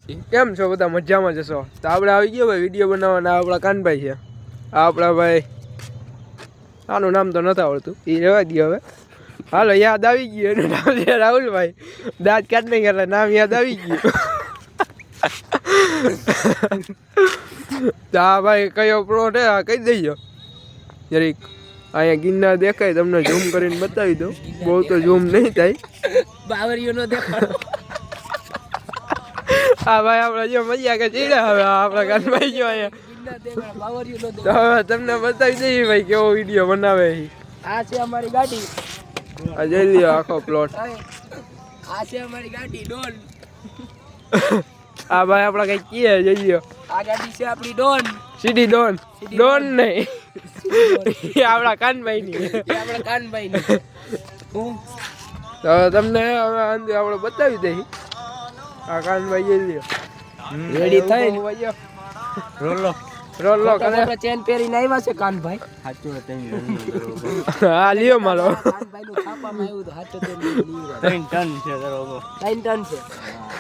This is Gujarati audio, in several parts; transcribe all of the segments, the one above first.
કેમ છો બધા? મજામાં જશો? તો આપણે આવી ગયો ભાઈ વિડીયો બનાવવાના. આપણા કાનભાઈ છે. આપણા ભાઈ આનું નામ તો નથી આવડતું, એ રહેવા દઈએ હવે. હાલો, યાદ આવી ગયું. એનું નામ છે રાહુલભાઈ. દાંત કાઢ નહીં એટલે નામ યાદ આવી ગયું. હા ભાઈ, કયો પ્લોટ હે આ કહી દેજો જરીક. અહીંયા ગિરનાર દેખાય, તમને ઝૂમ કરીને બતાવી દઉં. બહુ તો ઝૂમ નહીં થાય. બાવરીઓ નો દેખાડો. હા ભાઈ, આપણે જો મજા કે ચીડા હવે આપણા કાનભાઈ જો અહીંયા. તો હવે તમને બતાવી દઈએ ભાઈ કેવો વિડીયો બનાવે. આ છે અમારી ગાડી. આ જોઈ લ્યો આખો પ્લોટ. આ છે અમારી ગાડી ડોન. આ ભાઈ આપણા કઈ કીએ જોઈ લ્યો. આ ગાડી છે આપણી ડોન. સીડી ડોન. ડોન નહીં, એ આપણા કાનભાઈ ની. આપણા કાનભાઈ ની. તો તમને હવે અંદર આપણે બતાવી દઈએ. આ કાનભાઈ જોઈ લ્યો રેડી થઈ રોલો રોલો કરે. ચેન પહેરીને આવ્યા છે કાનભાઈ. હા લ્યો મારો કાનભાઈ નું છાપામાં આવ્યું તો હાચો તે 3 ટન છે. બરોબર 3 ટન છે.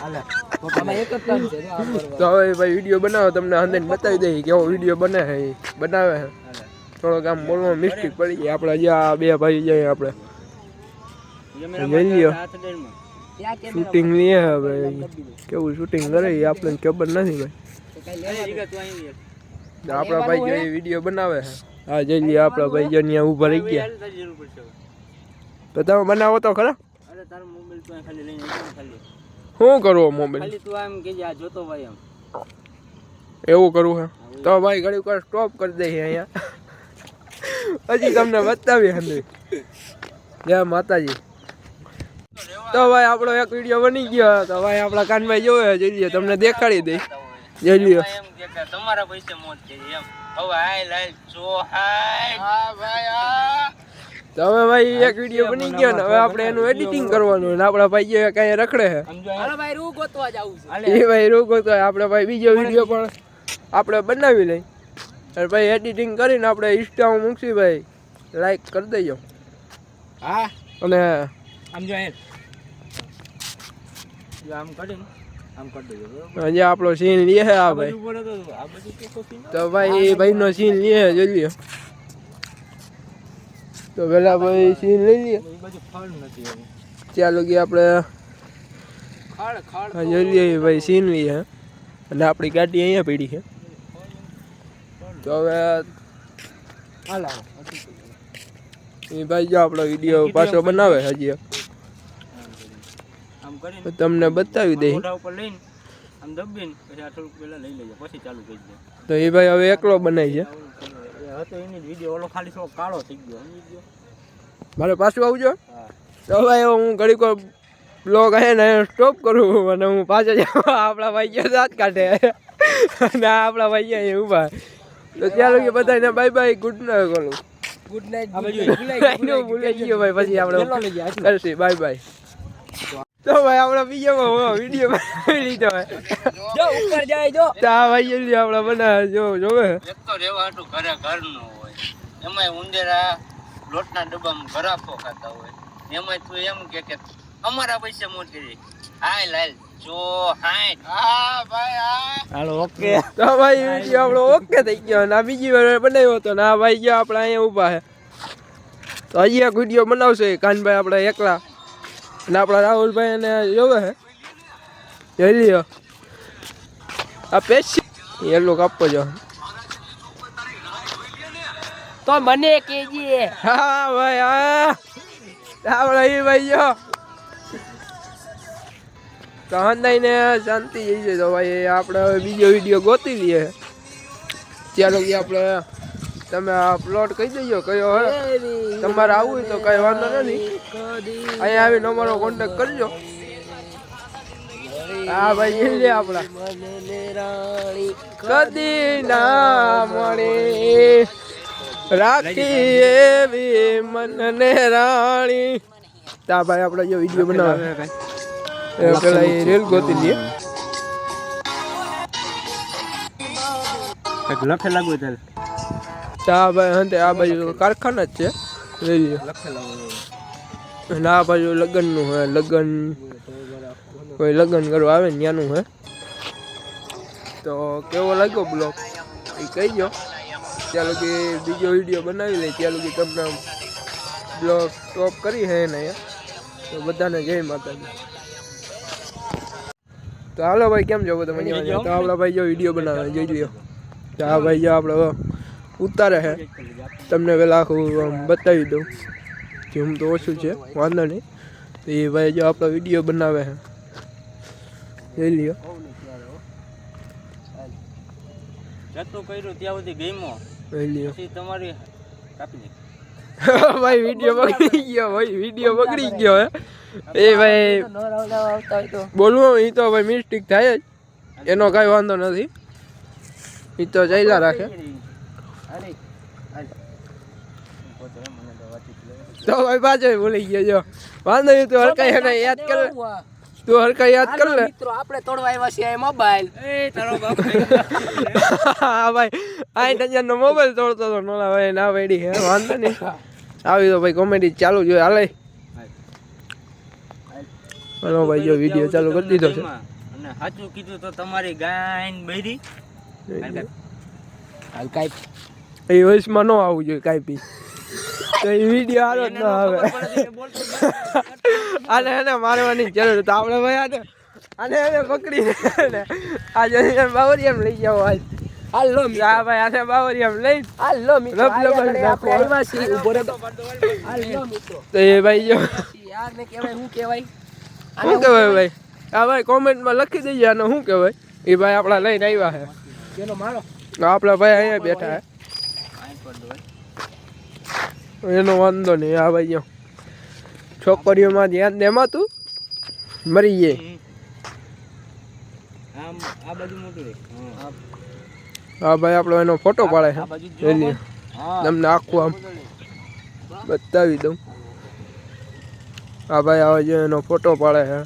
હાલે આમાં 1 જ ટન છે. તો હવે ભાઈ વિડીયો બનાવો, તમને અંદર બતાવી દઈએ કેવો વિડીયો બને છે બનાવે છે. થોડોક આમ બોલવામાં મિસ્ટેક પડી ગઈ. આપણે જ્યાં બે ભાઈ જઈએ આપણે જોઈ લ્યો શૂટિંગ લઈએ ભાઈ. કેવું શૂટિંગ કરે એ આપણને ખબર નથી ભાઈ. આપણા ભાઈ જો વિડીયો બનાવે છે. હા જોઈ લઈએ આપણા ભાઈ જો ત્યાં ઊભા રહી ગયા. તો તમે બનાવો તો ખરા. શું કરવો મોબાઈલ એવું કરવું છે તો ભાઈ ઘડી વાર સ્ટોપ કરી દઈએ અહીંયા. પછી તમને બતાવીએ અંદર. જય માતાજી. તો ભાઈ આપણો એક વિડીયો બની ગયો. તો ભાઈ આપણા કાનભાઈ જોવે જોઈ લ્યો, તમને દેખાડી દઈ જોઈ લ્યો. તમારા પૈસે મોજ કરી એમ. હવે હાલ હાલ જો હાય. હા ભાઈ આ તો હવે ભાઈ એક વિડીયો બની ગયો ને હવે આપણે એનું એડિટિંગ કરવાનું. ને આપણા ભાઈ જે કઈ રખડે છે. હાલો ભાઈ રૂ ગોતવા જાવું છે. એ ભાઈ રોકો તો આપણે ભાઈ બીજો વિડીયો પણ આપણે બનાવી લઈ. અને ભાઈ એડિટિંગ કરીને આપણે ઇન્સ્ટામાં મૂકશી ભાઈ. લાઈક કરી દેજો. હા અને આમ જો આમ કરીને આમ કરી દેજો. હજી આપણો સીન લે છે આ ભાઈ. તો ભાઈ એ ભાઈનો સીન લે જોઈ લ્યો. તો પેલા ભાઈ સીન લઈ લઈએ. ચાલો કે આપણે જોઈ લઈએ ભાઈ સીન લઈએ. અને આપણી ગાડી અહીંયા પડી છે. તો હવે એ ભાઈ જો આપણો વિડીયો પાછો બનાવે હજી તમને બતાવી દઈ. તો એ ભાઈ હવે એકલો બનાવી છે. મારે પાછું આવજો. તો ભાઈ હું ઘડીક બ્લોગ આવે ને સ્ટોપ કરું અને હું પાછો જાઉં. આપણા ભાઈ ગયા દાંત કાઢે અને આપણા ભાઈ અહીંયા ઊભા. તો ચાલો કે બધાને બાય બાય ગુડ નાઇટ. બોલું ગુડ નાઇટ. ભૂલાઈ ગયો ભાઈ. પછી આપણે કરશે બાય બાય. તો ભાઈ આપણે બીજો વિડીયો બનાવી લીધો હોય. જો ઉપર જાય જો. તો આ ભાઈ જલ્દી આપણે બનાવે જો જોવે. એક તો રેવા હાટું ઘરે ઘરનું હોય, એમાંય ઉંદેરા લોટના ડબ્બામાં ઘરાફો ખાતા હોય, એમાંય તું એમ કે અમારા પૈસે મોજ કરી. હાલ હાલ જો હાય. હા ભાઈ હા હાલો ઓકે. તો ભાઈ વિડીયો આપણો ઓકે થઈ ગયો. અને આ બીજી વાર બનાવ્યો હતો ને આ ભાઈ ગયા આપણે અહીંયા ઊભા છે. તો હજી એક વિડીયો બનાવશે કાનભાઈ આપણે એકલા. અને આપણા રાહુલભાઈ એને જોવે છે જોઈ લ્યો. આ પેશી એટલું કાપવો જો. તો મને કેજે. હા ભાઈ હા આપણે એ ભાઈ જો તો હંદાઈને શાંતિ જઈ છે. તો ભાઈ આપણે હવે બીજો વિડીયો ગોતી લઈએ. ચાલો કે આપણે તમે આ પ્લોટ કહી દેજો કયો હે. તમારે આવવું હોય તો કઈ વાંધો નથી. અહીંયા આવીને અમારો કોન્ટેક કરજો. હા ભાઈ એ લે આપણા કદી ના મળે રાખી એવી મનને રાણી. તા ભાઈ આપણે જો વિડીયો બનાવે પેલા એ રેલ ગોતી લઈએ. લખે લાગુ ચાલ. આ ભાઈ હંતે આ બાજુ કારખાના જ છે લઈ લ્યો. અને આ બાજુ લગ્નનું હે. લગ્ન કોઈ લગ્ન કરવા આવે ને ત્યાંનું હે. તો કેવો લાગ્યો બ્લોગ એ કહીજો. ત્યાં લગી બીજો વિડીયો બનાવી લઈ, ત્યાં લગી તમને બ્લોગ સ્ટોપ કરી હે ને તો બધાને જય માતાજી. તો હાલો ભાઈ, કેમ છો બધા મજામાં? તો આપણા ભાઈ જો વિડીયો બનાવે જોઈ લ્યો. તો આ ભાઈ જો આપણે ઉતારે છે, તમને પેલા આખું બતાવી દઉં. જેમ તો ઓછું છે, વાંધો નહીં. તો એ ભાઈ જો આપણો વિડીયો બનાવે છે, જોઈ લ્યો. જતું કર્યું ત્યાં સુધી ગેમો જોઈ લ્યો પછી તમારી કાપી દે. ભાઈ વિડીયો બગડી ગયો, ભાઈ વિડીયો બગડી ગયો હે. એ ભાઈ બોલવું એ તો ભાઈ મિસ્ટેક થાય જ, એનો કાંઈ વાંધો નથી, એ તો ચાલ્યા રાખે. તો ભાઈ પાછો ભૂલી ગયો. જો વાંધો નહીં, તું હરકાઈ એને યાદ કર લે, તું હરકાઈ યાદ કર લે. મિત્રો આપણે તોડવા આવ્યા છીએ મોબાઈલ. એ તારો બાપ હા ભાઈ, આ ટંજનનો મોબાઈલ તોડતો હતો નોલા ભાઈ, ના પડી હે. વાંધો નહીં, આવી તો ભાઈ કોમેડી ચાલુ જોઈએ હાલે. હલો ભાઈ, જો વિડીયો ચાલુ કરી દીધો છે. અને સાચું કીધું તો તમારી ગાયન બૈરી હાલ કાઈ એ વયસમાં ન આવવું જોઈએ કાંઈ પી, તો એ વિડીયો હારો જ ન આવે. આને એને મારવાની જરૂર તો આપણે ભાઈ આને એને પકડીને આજે બાવરિયામ લઈ જાવ. આજ હાલો હા ભાઈ, આને બાવરિયામ લઈ હાલો મિત્રો રબ લબડ આપણે આવ્યા છીએ. ઉભો રહો. હાલો મિત્રો તો એ ભાઈ જો યાર ને કહેવાય શું કહેવાય શું કહેવાય ભાઈ, હા ભાઈ કોમેન્ટમાં લખી દેજે આને શું કહેવાય. એ ભાઈ આપણા લઈને આવ્યા છે, ચલો મારો આપણા ભાઈ અહીંયા બેઠા હે, એનો વાંધો નહીં. હા ભાઈ જો છોકરીઓમાં ધ્યાન દેમાં તું મરી જાય. આમ આ બાજુ મોટું રે. હા ભાઈ આપણો એનો ફોટો પાડે છે, આ બાજુ જોઈ લ્યો. તમને આખું આમ બતાવી દઉં. હા ભાઈ આવે જો એનો ફોટો પાડે છે.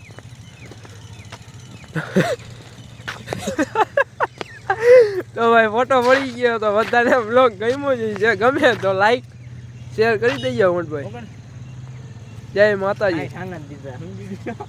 તો ભાઈ ફોટો પડી ગયો તો બધાને બ્લોગ ગમ્યો જ છે, ગમે તો લાઈક શેર કરી દેજો મોટભાઈ. જય માતાજી. આનંદ દીધા.